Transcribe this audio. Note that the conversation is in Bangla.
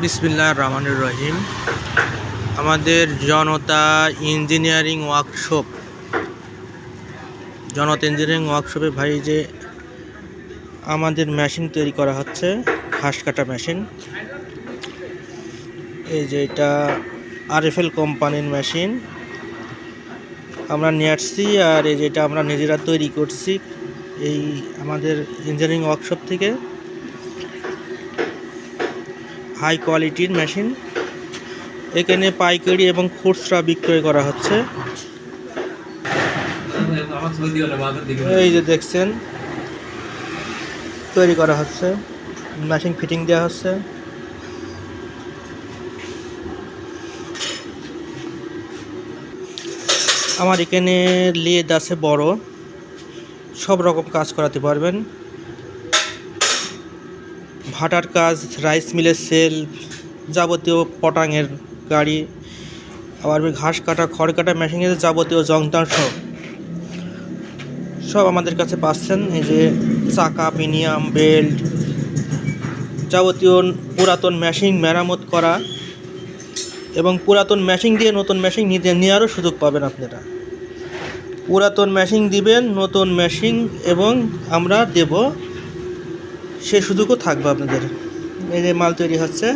বিসমিল্লাহির রহমানির রহিম। আমাদের জনতা ইঞ্জিনিয়ারিং ওয়ার্কশপে ভাই যে আমাদের মেশিন তৈরি করা হচ্ছে, ঘাস কাটা মেশিন। এই যে এটা RFL কোম্পানির মেশিন আমরা নিয়ে আসছি, আর এই যেটা আমরা নিজেরা তৈরি করছি এই আমাদের ইঞ্জিনিয়ারিং ওয়ার্কশপ থেকে। হাই কোয়ালিটির মেশিন, এখানে পাইকারি এবং খুচরা বিক্রয় করা হচ্ছে। এই যে দেখছেন তৈরি করা হচ্ছে, মেশিন ফিটিং দেওয়া হচ্ছে। আমার এখানে লেদ আছে বড়, সব রকম কাজ করাতে পারবেন। ভাটার কাজ, রাইস মিলের সেলফ, যাবতীয় পটাঙের গাড়ি, আবার ঘাস কাটা, খড় কাটা মেশিনের যাবতীয় যন্ত্রাংশ সব আমাদের কাছে পাচ্ছেন। এই যে চাকা, পিনিয়াম, বেল্ট, যাবতীয় পুরাতন মেশিন মেরামত করা এবং পুরাতন মেশিন দিয়ে নতুন মেশিন নেওয়ারও সুযোগ পাবেন আপনারা। পুরাতন মেশিন দিবেন, নতুন মেশিন এবং আমরা দেব, সে সুযোগও থাকবে আপনাদের। এই যে মাল তৈরি হচ্ছে।